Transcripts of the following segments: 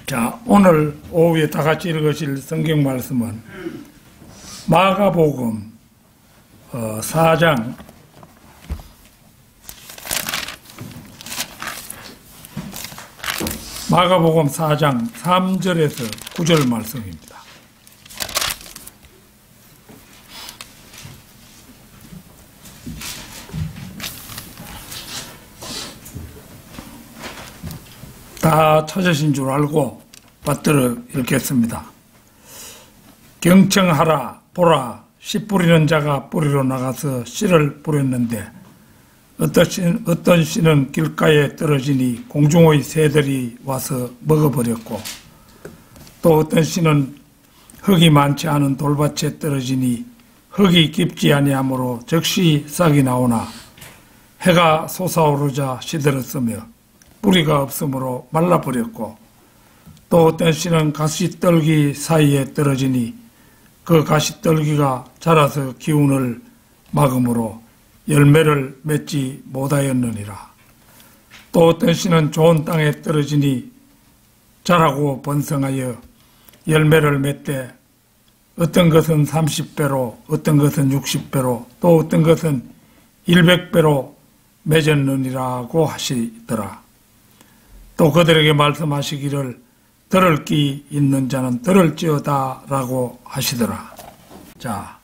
자, 오늘 오후에 다 같이 읽으실 성경 말씀은 마가복음 4장 3절에서 9절 말씀입니다. 다 찾으신 줄 알고 받들어 읽겠습니다. 경청하라, 보라, 씨 뿌리는 자가 뿌리로 나가서 씨를 뿌렸는데 어떤 씨는 길가에 떨어지니 공중의 새들이 와서 먹어버렸고, 또 어떤 씨는 흙이 많지 않은 돌밭에 떨어지니 흙이 깊지 아니하므로 즉시 싹이 나오나 해가 솟아오르자 시들었으며 뿌리가 없으므로 말라버렸고, 또 어떤 씨는 가시떨기 사이에 떨어지니 그 가시떨기가 자라서 기운을 막음으로 열매를 맺지 못하였느니라. 또 어떤 씨는 좋은 땅에 떨어지니 자라고 번성하여 열매를 맺되 어떤 것은 30배로, 어떤 것은 60배로, 또 어떤 것은 100배로 맺었느니라고 하시더라. 또 그들에게 말씀하시기를 들을 귀 있는 자는 들을지어다 라고 하시더라. 자,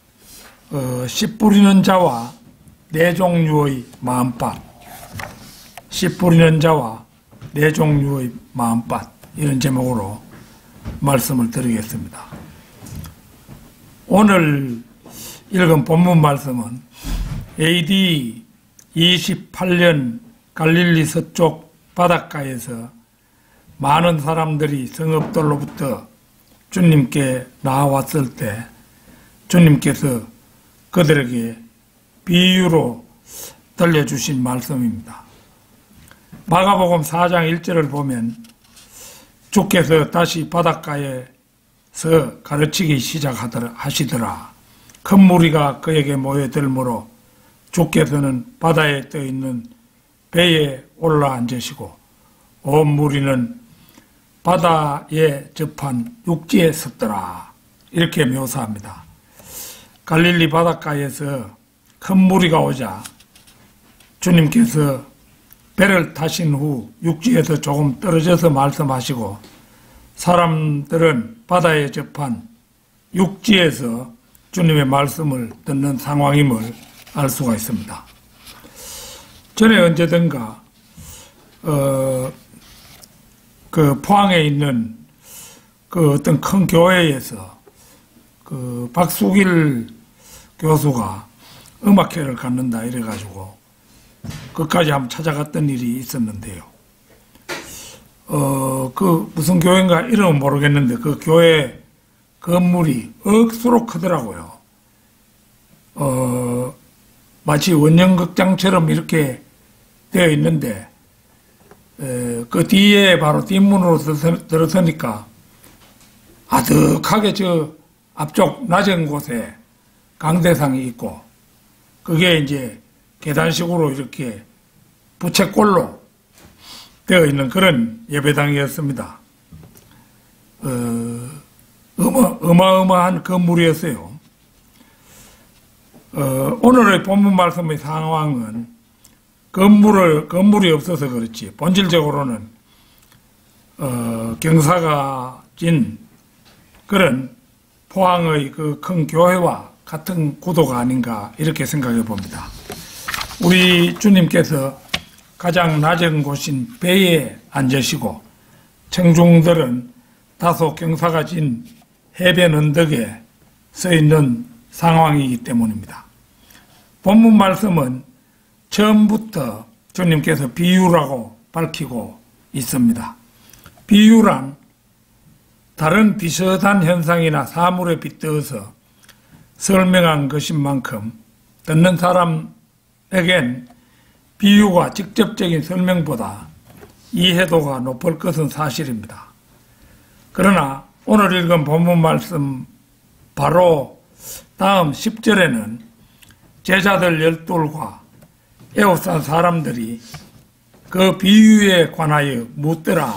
씨 뿌리는 자와 네 종류의 마음밭, 씨 뿌리는 자와 네 종류의 마음밭, 이런 제목으로 말씀을 드리겠습니다. 오늘 읽은 본문 말씀은 AD 28년 갈릴리 서쪽 바닷가에서 많은 사람들이 성읍들로부터 주님께 나왔을 때 주님께서 그들에게 비유로 들려주신 말씀입니다. 마가복음 4장 1절을 보면 주께서 다시 바닷가에서 가르치기 시작하시더라. 큰 무리가 그에게 모여들므로 주께서는 바다에 떠있는 배에 올라앉으시고 온 무리는 바다에 접한 육지에 섰더라. 이렇게 묘사합니다. 갈릴리 바닷가에서 큰 무리가 오자 주님께서 배를 타신 후 육지에서 조금 떨어져서 말씀하시고 사람들은 바다에 접한 육지에서 주님의 말씀을 듣는 상황임을 알 수가 있습니다. 전에 언제든가 그 포항에 있는 그 어떤 큰 교회에서 그 박수길 교수가 음악회를 갖는다 이래가지고 그까지 한번 찾아갔던 일이 있었는데요. 그 무슨 교회인가 이름은 모르겠는데 그 교회 건물이 억수로 크더라고요. 마치 원형극장처럼 이렇게 되어 있는데 그 뒤에 바로 뒷문으로 들어서니까 아득하게 저 앞쪽 낮은 곳에 강대상이 있고 그게 이제 계단식으로 이렇게 부채꼴로 되어 있는 그런 예배당이었습니다. 어마어마한 건물이었어요. 오늘의 본문 말씀의 상황은 건물이 없어서 그렇지 본질적으로는 경사가 진 그런 포항의 그 큰 교회와 같은 구도가 아닌가 이렇게 생각해 봅니다. 우리 주님께서 가장 낮은 곳인 배에 앉으시고 청중들은 다소 경사가 진 해변 언덕에 서 있는 상황이기 때문입니다. 본문 말씀은 처음부터 주님께서 비유라고 밝히고 있습니다. 비유란 다른 비슷한 현상이나 사물에 빗대어서 설명한 것인 만큼 듣는 사람에겐 비유가 직접적인 설명보다 이해도가 높을 것은 사실입니다. 그러나 오늘 읽은 본문 말씀 바로 다음 10절에는 제자들 12과 에워싼 사람들이 그 비유에 관하여 묻더라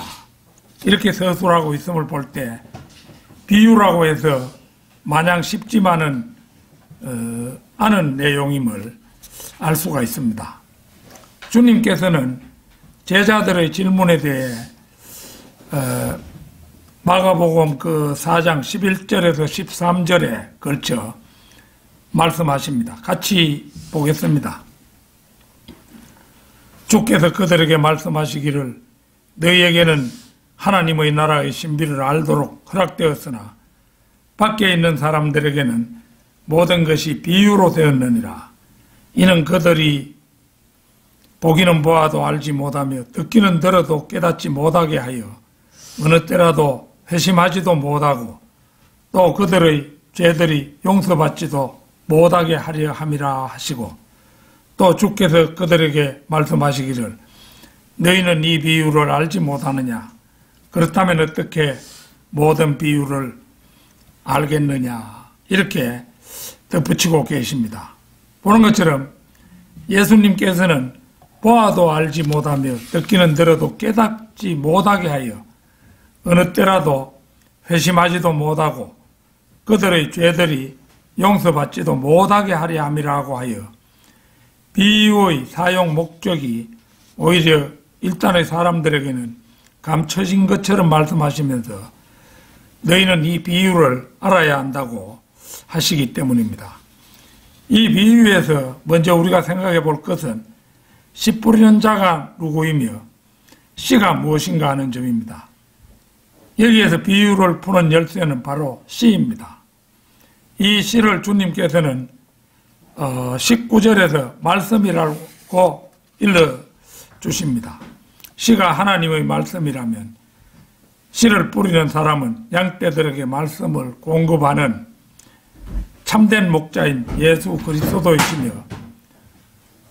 이렇게 서술하고 있음을 볼 때 비유라고 해서 마냥 쉽지만은 않은 내용임을 알 수가 있습니다. 주님께서는 제자들의 질문에 대해 마가복음 그 4장 11절에서 13절에 걸쳐 말씀하십니다. 같이 보겠습니다. 주께서 그들에게 말씀하시기를 너희에게는 하나님의 나라의 신비를 알도록 허락되었으나 밖에 있는 사람들에게는 모든 것이 비유로 되었느니라. 이는 그들이 보기는 보아도 알지 못하며 듣기는 들어도 깨닫지 못하게 하여 어느 때라도 회심하지도 못하고 또 그들의 죄들이 용서받지도 못하게 하려 함이라 하시고 또 주께서 그들에게 말씀하시기를 너희는 이 비유를 알지 못하느냐 그렇다면 어떻게 모든 비유를 알겠느냐 이렇게 덧붙이고 계십니다. 보는 것처럼 예수님께서는 보아도 알지 못하며 듣기는 들어도 깨닫지 못하게 하여 어느 때라도 회심하지도 못하고 그들의 죄들이 용서받지도 못하게 하려 함이라고 하여 비유의 사용 목적이 오히려 일단의 사람들에게는 감춰진 것처럼 말씀하시면서 너희는 이 비유를 알아야 한다고 하시기 때문입니다. 이 비유에서 먼저 우리가 생각해 볼 것은 씨 뿌리는 자가 누구이며 씨가 무엇인가 하는 점입니다. 여기에서 비유를 푸는 열쇠는 바로 씨입니다. 이 씨를 주님께서는 19절에서 말씀이라고 일러주십니다. 씨가 하나님의 말씀이라면 씨를 뿌리는 사람은 양떼들에게 말씀을 공급하는 참된 목자인 예수 그리스도이시며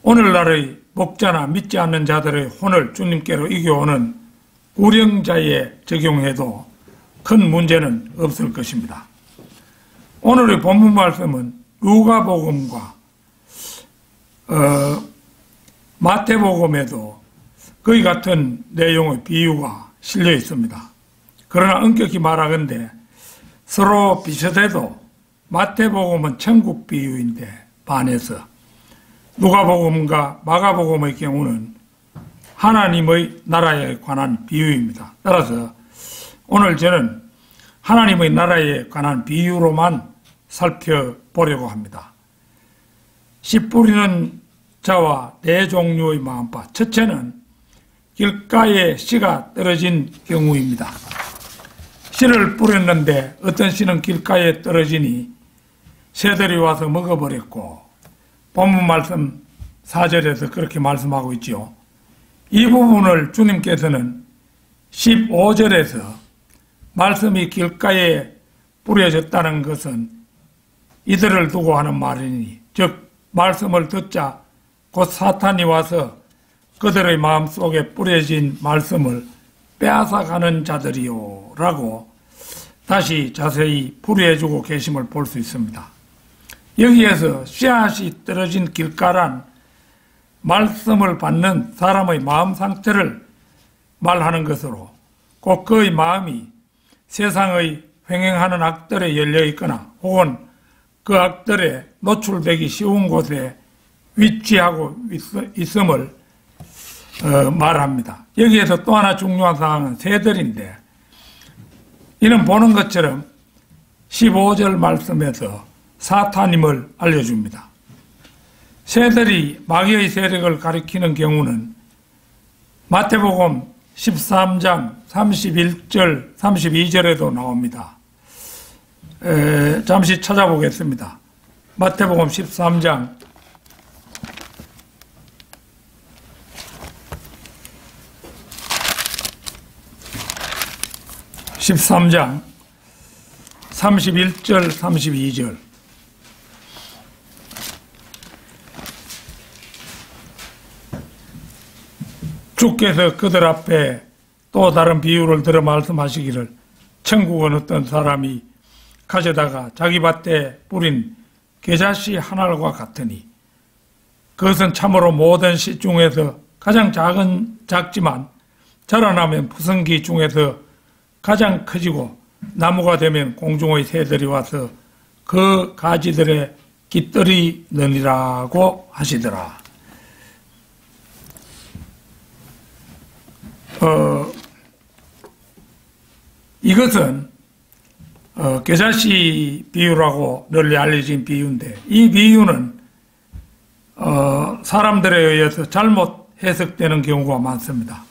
오늘날의 목자나 믿지 않는 자들의 혼을 주님께로 이겨오는 우령자에 적용해도 큰 문제는 없을 것입니다. 오늘의 본문 말씀은 누가복음과 마태복음에도 거의 같은 내용의 비유가 실려 있습니다. 그러나 엄격히 말하건대 서로 비슷해도 마태복음은 천국 비유인데 반해서 누가복음과 마가복음의 경우는 하나님의 나라에 관한 비유입니다. 따라서 오늘 저는 하나님의 나라에 관한 비유로만 살펴보려고 합니다. 씨 뿌리는 자와 네 종류의 마음파. 첫째는 길가에 씨가 떨어진 경우입니다. 씨를 뿌렸는데 어떤 씨는 길가에 떨어지니 새들이 와서 먹어버렸고 본문 말씀 4절에서 그렇게 말씀하고 있죠. 이 부분을 주님께서는 15절에서 말씀이 길가에 뿌려졌다는 것은 이들을 두고 하는 말이니 즉 말씀을 듣자 곧 사탄이 와서 그들의 마음속에 뿌려진 말씀을 빼앗아가는 자들이요 라고 다시 자세히 풀이해주고 계심을 볼 수 있습니다. 여기에서 씨앗이 떨어진 길가란 말씀을 받는 사람의 마음 상태를 말하는 것으로 꼭 그의 마음이 세상의 횡행하는 악들에 열려있거나 혹은 그 악들에 노출되기 쉬운 곳에 위치하고 있음을 말합니다. 여기에서 또 하나 중요한 사항은 새들인데 이는 보는 것처럼 15절 말씀에서 사탄임을 알려줍니다. 새들이 마귀의 세력을 가리키는 경우는 마태복음 13장 31절 32절에도 나옵니다. 잠시 찾아보겠습니다. 마태복음 13장 31절 32절 주께서 그들 앞에 또 다른 비유를 들어 말씀하시기를 천국은 어떤 사람이 가져다가 자기 밭에 뿌린 겨자씨 하나과 같으니 그것은 참으로 모든 씨 중에서 가장 작지만 자라나면 푸승기 중에서 가장 커지고 나무가 되면 공중의 새들이 와서 그 가지들에 깃들이느니라고 하시더라. 이것은 겨자씨 비유라고 널리 알려진 비유인데, 이 비유는 사람들에 의해서 잘못 해석되는 경우가 많습니다.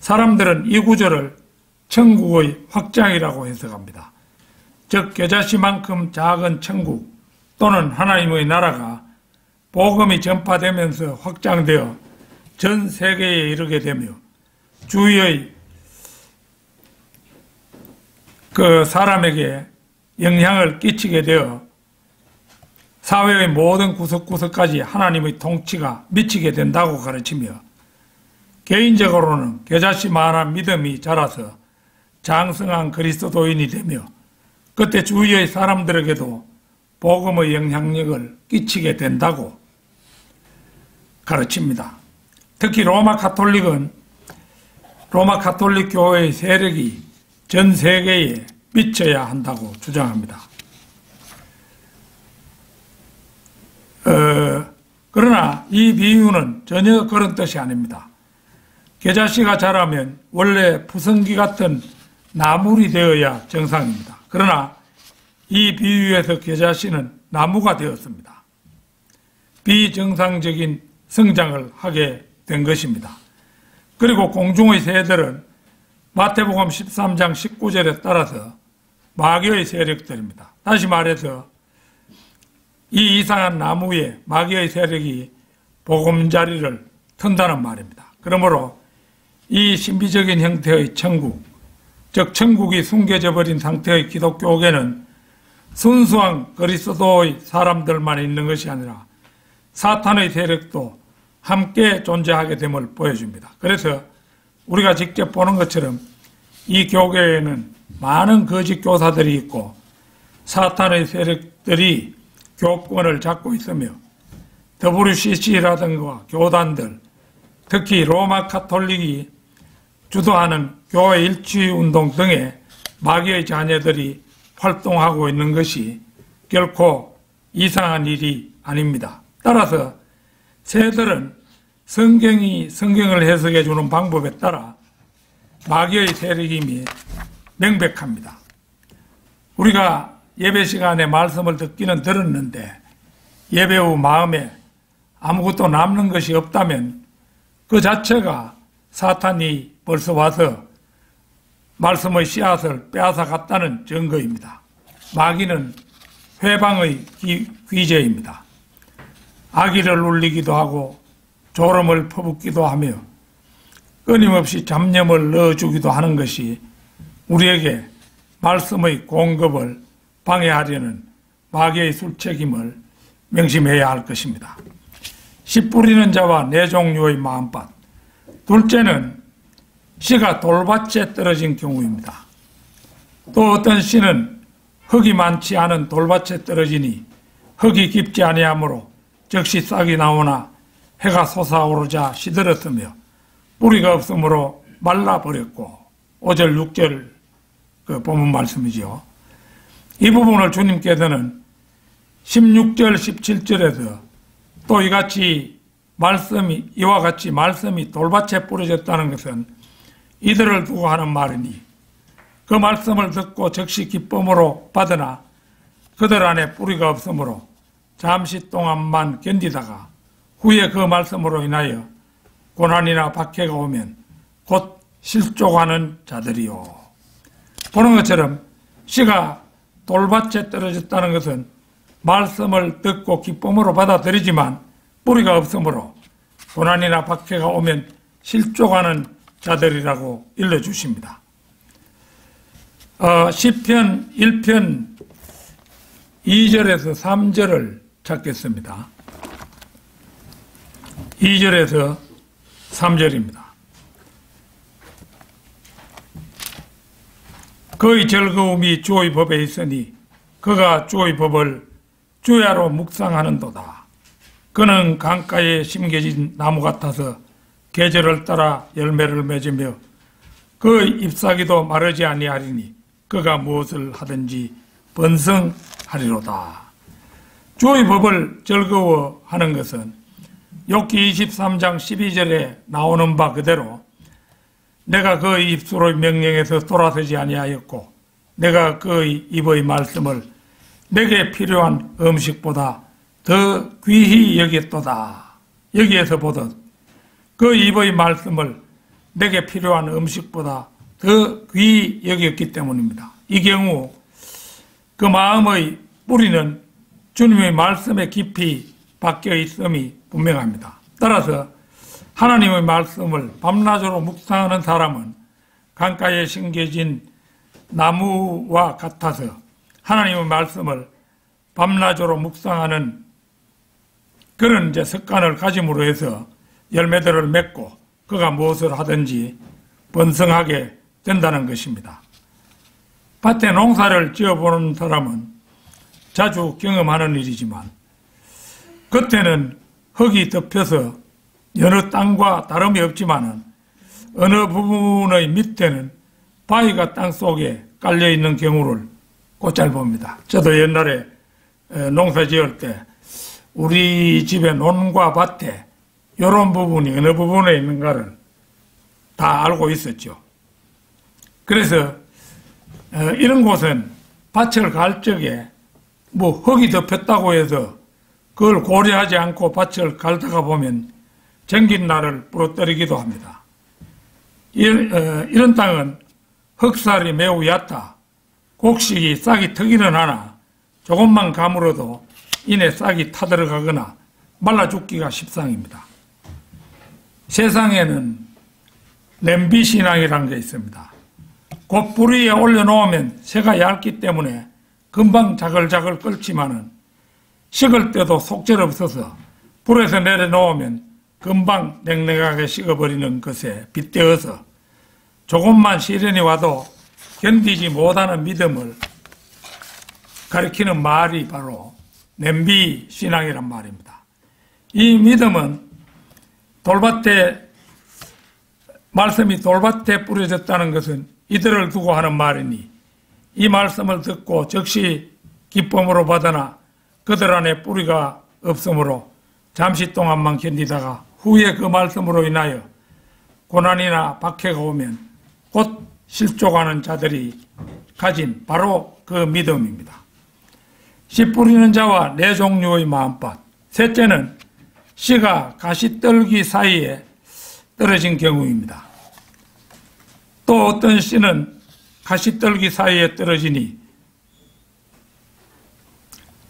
사람들은 이 구절을 천국의 확장이라고 해석합니다. 즉 겨자씨만큼 작은 천국 또는 하나님의 나라가 복음이 전파되면서 확장되어 전 세계에 이르게 되며 주위의 그 사람에게 영향을 끼치게 되어 사회의 모든 구석구석까지 하나님의 통치가 미치게 된다고 가르치며, 개인적으로는 겨자씨만한 믿음이 자라서 장성한 그리스도인이 되며 그때 주위의 사람들에게도 복음의 영향력을 끼치게 된다고 가르칩니다. 특히 로마 가톨릭 교회의 세력이 전 세계에 미쳐야 한다고 주장합니다. 그러나 이 비유는 전혀 그런 뜻이 아닙니다. 겨자씨가 자라면 원래 푸성기 같은 나물이 되어야 정상입니다. 그러나 이 비유에서 겨자씨는 나무가 되었습니다. 비정상적인 성장을 하게 된 것입니다. 그리고 공중의 새들은 마태복음 13장 19절에 따라서 마귀의 세력들입니다. 다시 말해서 이 이상한 나무에 마귀의 세력이 보금자리를 튼다는 말입니다. 그러므로 이 신비적인 형태의 천국, 즉 천국이 숨겨져 버린 상태의 기독교계는 순수한 그리스도의 사람들만 있는 것이 아니라 사탄의 세력도 함께 존재하게 됨을 보여줍니다. 그래서 우리가 직접 보는 것처럼 이 교계에는 많은 거짓 교사들이 있고 사탄의 세력들이 교권을 잡고 있으며 WCC라든가 교단들, 특히 로마 가톨릭이 주도하는 교회 일치운동 등의 마귀의 자녀들이 활동하고 있는 것이 결코 이상한 일이 아닙니다. 따라서 새들은 성경을 해석해 주는 방법에 따라 마귀의 세력임이 명백합니다. 우리가 예배 시간에 말씀을 듣기는 들었는데 예배 후 마음에 아무것도 남는 것이 없다면 그 자체가 사탄이 벌써 와서 말씀의 씨앗을 빼앗아 갔다는 증거입니다. 마귀는 회방의 귀재입니다. 아기를 울리기도 하고 졸음을 퍼붓기도 하며 끊임없이 잡념을 넣어주기도 하는 것이 우리에게 말씀의 공급을 방해하려는 마귀의 술책임을 명심해야 할 것입니다. 씨 뿌리는 자와 네 종류의 마음밭. 둘째는 씨가 돌밭에 떨어진 경우입니다. 또 어떤 씨는 흙이 많지 않은 돌밭에 떨어지니 흙이 깊지 아니하므로 즉시 싹이 나오나 해가 솟아오르자 시들었으며 뿌리가 없으므로 말라버렸고 5절 6절 그 본문 말씀이죠. 이 부분을 주님께서는 16절 17절에서 또 이와 같이 말씀이 돌밭에 뿌려졌다는 것은 이들을 두고 하는 말이니 그 말씀을 듣고 즉시 기쁨으로 받으나 그들 안에 뿌리가 없으므로 잠시 동안만 견디다가 후에 그 말씀으로 인하여 고난이나 박해가 오면 곧 실족하는 자들이요. 보는 것처럼 씨가 돌밭에 떨어졌다는 것은 말씀을 듣고 기쁨으로 받아들이지만 뿌리가 없으므로 고난이나 박해가 오면 실족하는 자들이라고 일러주십니다. 시편 1편 2절에서 3절을 찾겠습니다. 2절에서 3절입니다. 그의 즐거움이 주의 법에 있으니 그가 주의 법을 주야로 묵상하는도다. 그는 강가에 심겨진 나무 같아서 계절을 따라 열매를 맺으며 그의 잎사귀도 마르지 아니하리니 그가 무엇을 하든지 번성하리로다. 주의 법을 즐거워하는 것은 욥기 23장 12절에 나오는 바 그대로 내가 그의 입술의 명령에서 돌아서지 아니하였고 내가 그의 입의 말씀을 내게 필요한 음식보다 더 귀히 여겼도다. 여기에서 보듯 그 입의 말씀을 내게 필요한 음식보다 더 귀히 여겼기 때문입니다. 이 경우 그 마음의 뿌리는 주님의 말씀에 깊이 박혀 있음이 분명합니다. 따라서 하나님의 말씀을 밤낮으로 묵상하는 사람은 강가에 심겨진 나무와 같아서 하나님의 말씀을 밤낮으로 묵상하는 그런 습관을 가짐으로 해서 열매들을 맺고 그가 무엇을 하든지 번성하게 된다는 것입니다. 밭에 농사를 지어보는 사람은 자주 경험하는 일이지만 겉에는 흙이 덮여서 여느 땅과 다름이 없지만은 어느 부분의 밑에는 바위가 땅 속에 깔려 있는 경우를 곧잘 봅니다. 저도 옛날에 농사 지을 때 우리 집의 논과 밭에 이런 부분이 어느 부분에 있는가를 다 알고 있었죠. 그래서 이런 곳은 밭을 갈 적에 흙이 덮였다고 해서 그걸 고려하지 않고 밭을 갈다가 보면 정긴 날을 부러뜨리기도 합니다. 이런 땅은 흙살이 매우 얕아 곡식이 싹이 트기는 하나 조금만 가물어도 이내 싹이 타들어가거나 말라 죽기가 십상입니다. 세상에는 냄비신앙이라는 게 있습니다. 곧 불 위에 올려놓으면 새가 얇기 때문에 금방 자글자글 끓지만은 식을 때도 속절없어서 불에서 내려놓으면 금방 냉랭하게 식어버리는 것에 빗대어서 조금만 시련이 와도 견디지 못하는 믿음을 가리키는 말이 바로 냄비 신앙이란 말입니다. 이 믿음은 말씀이 돌밭에 뿌려졌다는 것은 이들을 두고 하는 말이니 이 말씀을 듣고 즉시 기쁨으로 받으나 그들 안에 뿌리가 없으므로 잠시 동안만 견디다가 후에 그 말씀으로 인하여 고난이나 박해가 오면 곧 실족하는 자들이 가진 바로 그 믿음입니다. 씨 뿌리는 자와 네 종류의 마음밭. 셋째는 씨가 가시떨기 사이에 떨어진 경우입니다. 또 어떤 씨는 가시떨기 사이에 떨어지니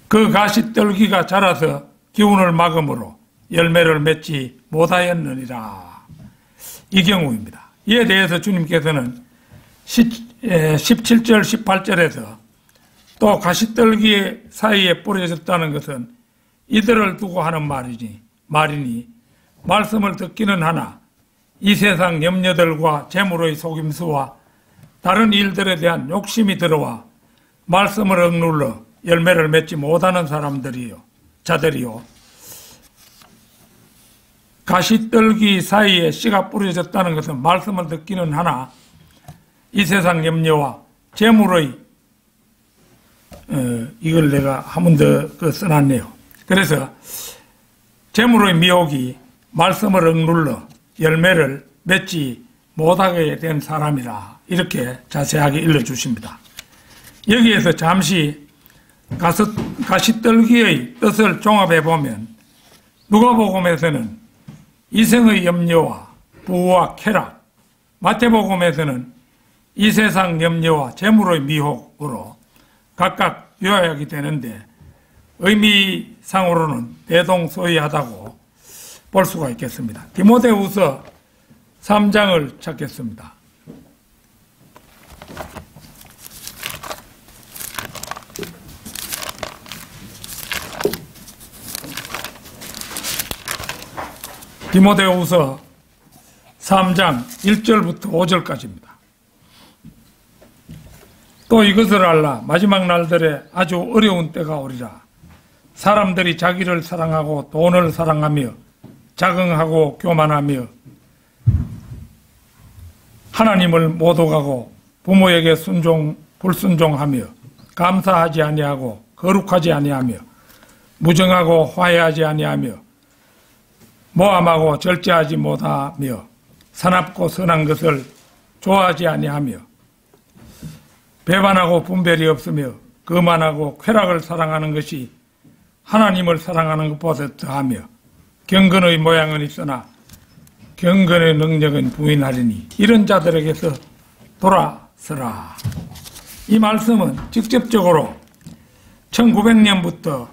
그 가시떨기가 자라서 기운을 막음으로 열매를 맺지 못하였느니라. 이 경우입니다. 이에 대해서 주님께서는 17절, 18절에서 또 가시떨기 사이에 뿌려졌다는 것은 이들을 두고 하는 말이니 말씀을 듣기는 하나 이 세상 염려들과 재물의 속임수와 다른 일들에 대한 욕심이 들어와 말씀을 억눌러 열매를 맺지 못하는 자들이요. 가시떨기 사이에 씨가 뿌려졌다는 것은 말씀을 듣기는 하나 이 세상 염려와 재물의 이걸 내가 한 번 더 써놨네요. 그래서 재물의 미혹이 말씀을 억눌러 열매를 맺지 못하게 된 사람이라 이렇게 자세하게 일러주십니다. 여기에서 잠시 가시떨기의 뜻을 종합해보면 누가복음에서는 이생의 염려와 부와 쾌락, 마태복음에서는 이 세상 염려와 재물의 미혹으로 각각 요약이 되는데 의미상으로는 대동소이하다고 볼 수가 있겠습니다. 디모데후서 3장을 찾겠습니다. 디모데후서 3장 1절부터 5절까지입니다. 또 이것을 알라. 마지막 날들에 아주 어려운 때가 오리라. 사람들이 자기를 사랑하고 돈을 사랑하며 자긍하고 교만하며 하나님을 못 오가고 부모에게 불순종하며 감사하지 아니하고 거룩하지 아니하며 무정하고 화해하지 아니하며 모함하고 절제하지 못하며 사납고 선한 것을 좋아하지 아니하며 배반하고 분별이 없으며 거만하고 쾌락을 사랑하는 것이 하나님을 사랑하는 것보다 더하며 경건의 모양은 있으나 경건의 능력은 부인하리니 이런 자들에게서 돌아서라. 이 말씀은 직접적으로 1900년부터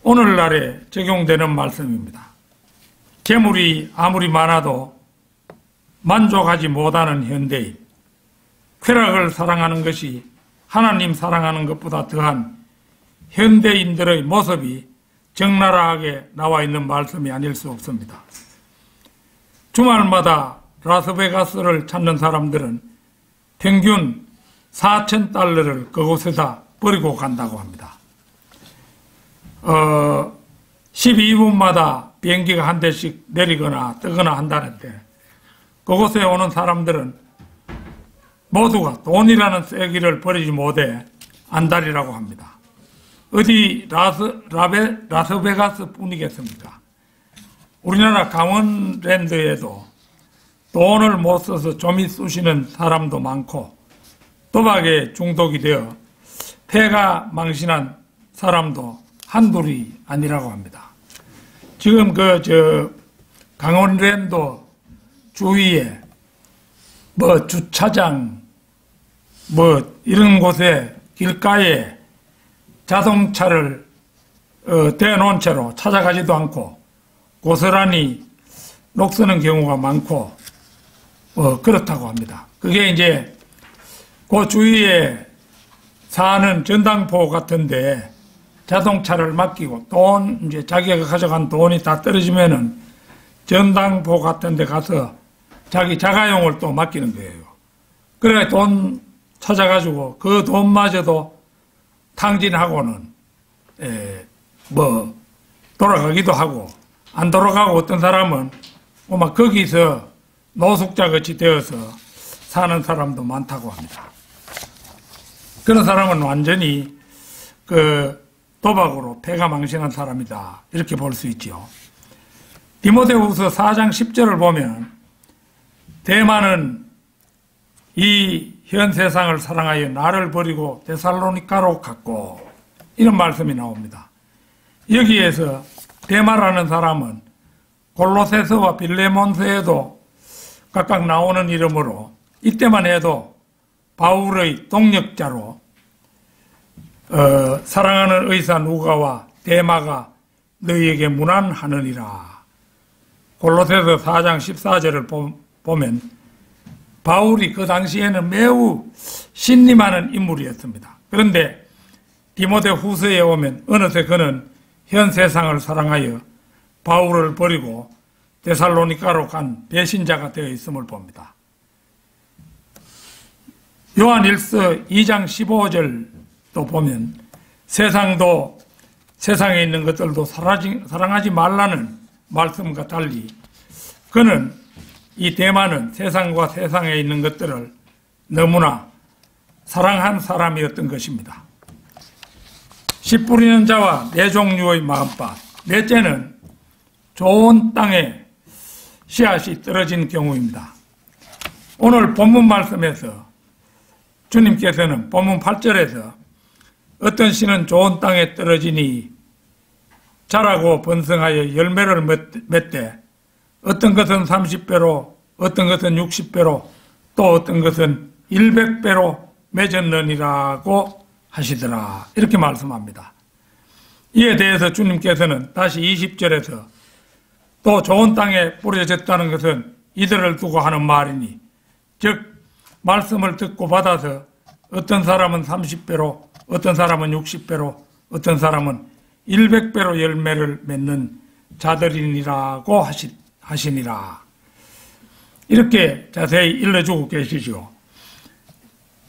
오늘날에 적용되는 말씀입니다. 재물이 아무리 많아도 만족하지 못하는 현대인, 쾌락을 사랑하는 것이 하나님 사랑하는 것보다 더한 현대인들의 모습이 적나라하게 나와 있는 말씀이 아닐 수 없습니다. 주말마다 라스베가스를 찾는 사람들은 평균 4,000달러를 그곳에다 버리고 간다고 합니다. 12분마다 비행기가 한 대씩 내리거나 뜨거나 한다는데 그곳에 오는 사람들은 모두가 돈이라는 쐐기를 버리지 못해 안달이라고 합니다. 어디 라스베가스 뿐이겠습니까? 우리나라 강원랜드에도 돈을 못 써서 좀이 쑤시는 사람도 많고 도박에 중독이 되어 폐가 망신한 사람도 한둘이 아니라고 합니다. 지금 강원랜드 주위에 주차장 이런 곳에 길가에 자동차를 대놓은 채로 찾아가지도 않고 고스란히 녹쓰는 경우가 많고 그렇다고 합니다. 그게 이제 그 주위에 사는 전당포 같은데 자동차를 맡기고 이제 자기가 가져간 돈이 다 떨어지면은 전당포 같은 데 가서 자기 자가용을 또 맡기는 거예요. 그래 돈 찾아가지고 그 돈마저도 탕진하고는 돌아가기도 하고 안 돌아가고 어떤 사람은 막 거기서 노숙자같이 되어서 사는 사람도 많다고 합니다. 그런 사람은 완전히 도박으로 폐가 망신한 사람이다 이렇게 볼 수 있죠. 디모데후서 4장 10절을 보면 대만은 이 현 세상을 사랑하여 나를 버리고 데살로니가로 갔고 이런 말씀이 나옵니다. 여기에서 데마라는 사람은 골로새서와 빌레몬서에도 각각 나오는 이름으로 이때만 해도 바울의 동역자로 사랑하는 의사 누가와 데마가 너희에게 문안하느니라. 골로새서 4장 14절을 보면 바울이 그 당시에는 매우 신임하는 인물이었습니다. 그런데 디모데 후서에 오면 어느새 그는 현 세상을 사랑하여 바울을 버리고 데살로니가로 간 배신자가 되어 있음을 봅니다. 요한일서 2장 15절도 보면 세상도 세상에 있는 것들도 사랑하지 말라는 말씀과 달리 그는 이 대만은 세상과 세상에 있는 것들을 너무나 사랑한 사람이었던 것입니다. 씨 뿌리는 자와 네 종류의 마음밭. 넷째는 좋은 땅에 씨앗이 떨어진 경우입니다. 오늘 본문 말씀에서 주님께서는 본문 8절에서 어떤 씨는 좋은 땅에 떨어지니 자라고 번성하여 열매를 맺되 어떤 것은 30배로 어떤 것은 60배로 또 어떤 것은 100배로 맺었느니라고 하시더라. 이렇게 말씀합니다. 이에 대해서 주님께서는 다시 20절에서 또 좋은 땅에 뿌려졌다는 것은 이들을 두고 하는 말이니 즉 말씀을 듣고 받아서 어떤 사람은 30배로 어떤 사람은 60배로 어떤 사람은 100배로 열매를 맺는 자들이니라고 하시니라. 이렇게 자세히 일러주고 계시죠.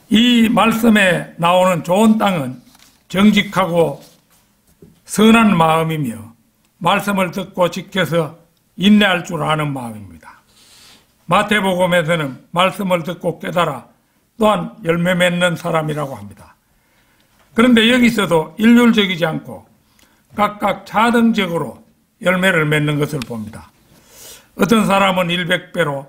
이 말씀에 나오는 좋은 땅은 정직하고 선한 마음이며 말씀을 듣고 지켜서 인내할 줄 아는 마음입니다. 마태복음에서는 말씀을 듣고 깨달아 또한 열매 맺는 사람이라고 합니다. 그런데 여기서도 일률적이지 않고 각각 자등적으로 열매를 맺는 것을 봅니다. 어떤 사람은 100배로,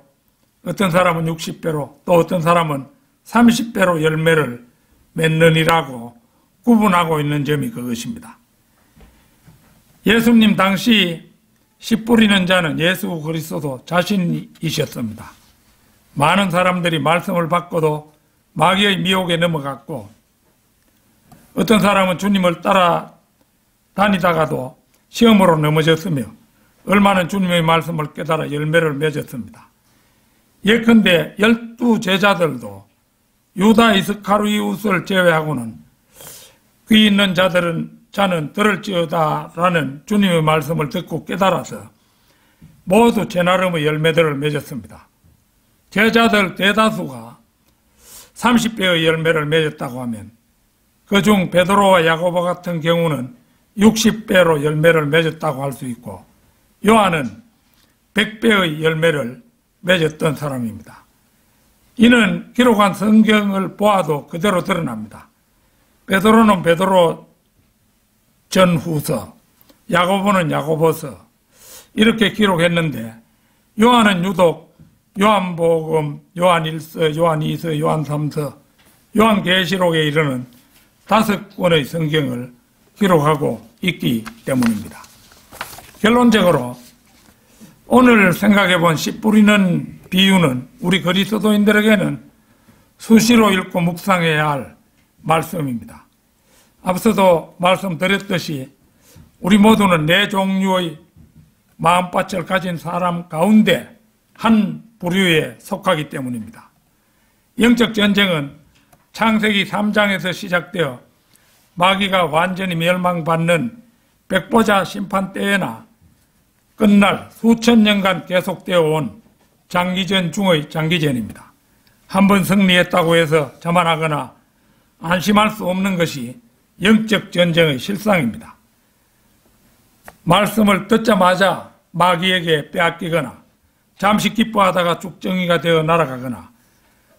어떤 사람은 60배로, 또 어떤 사람은 30배로 열매를 맺느니라고 구분하고 있는 점이 그것입니다. 예수님 당시 씨 뿌리는 자는 예수 그리스도 자신이셨습니다. 많은 사람들이 말씀을 받고도 마귀의 미혹에 넘어갔고, 어떤 사람은 주님을 따라 다니다가도 시험으로 넘어졌으며 얼마나 주님의 말씀을 깨달아 열매를 맺었습니다. 예컨대 12제자들도 유다 이스카리옷을 제외하고는 귀 있는 자는 들을지어다라는 주님의 말씀을 듣고 깨달아서 모두 제 나름의 열매들을 맺었습니다. 제자들 대다수가 30배의 열매를 맺었다고 하면 그중 베드로와 야고보 같은 경우는 60배로 열매를 맺었다고 할 수 있고, 요한은 100배의 열매를 맺었던 사람입니다. 이는 기록한 성경을 보아도 그대로 드러납니다. 베드로는 베드로 전후서, 야고보는 야고보서 이렇게 기록했는데, 요한은 유독 요한복음, 요한1서, 요한2서, 요한3서, 요한계시록에 이르는 5권의 성경을 기록하고 있기 때문입니다. 결론적으로 오늘 생각해본 씨 뿌리는 비유는 우리 그리스도인들에게는 수시로 읽고 묵상해야 할 말씀입니다. 앞서도 말씀드렸듯이 우리 모두는 네 종류의 마음밭을 가진 사람 가운데 한 부류에 속하기 때문입니다. 영적 전쟁은 창세기 3장에서 시작되어 마귀가 완전히 멸망받는 백보자 심판 때에나 끝날 수천 년간 계속되어 온 장기전 중의 장기전입니다. 한번 승리했다고 해서 자만하거나 안심할 수 없는 것이 영적 전쟁의 실상입니다. 말씀을 듣자마자 마귀에게 빼앗기거나 잠시 기뻐하다가 죽정이가 되어 날아가거나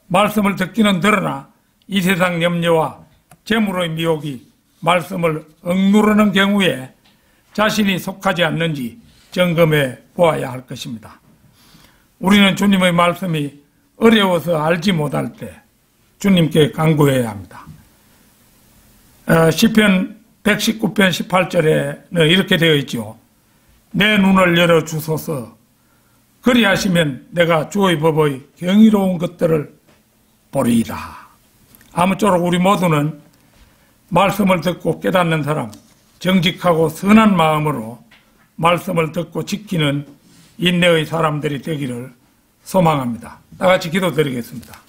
말씀을 듣기는 들으나 이 세상 염려와 재물의 미혹이 말씀을 억누르는 경우에 자신이 속하지 않는지 점검해 보아야 할 것입니다. 우리는 주님의 말씀이 어려워서 알지 못할 때 주님께 간구해야 합니다. 시편 119편 18절에는 이렇게 되어 있죠. 내 눈을 열어주소서. 그리하시면 내가 주의 법의 경이로운 것들을 보리이다. 아무쪼록 우리 모두는 말씀을 듣고 깨닫는 사람, 정직하고 선한 마음으로 말씀을 듣고 지키는 인내의 사람들이 되기를 소망합니다. 다 같이 기도드리겠습니다.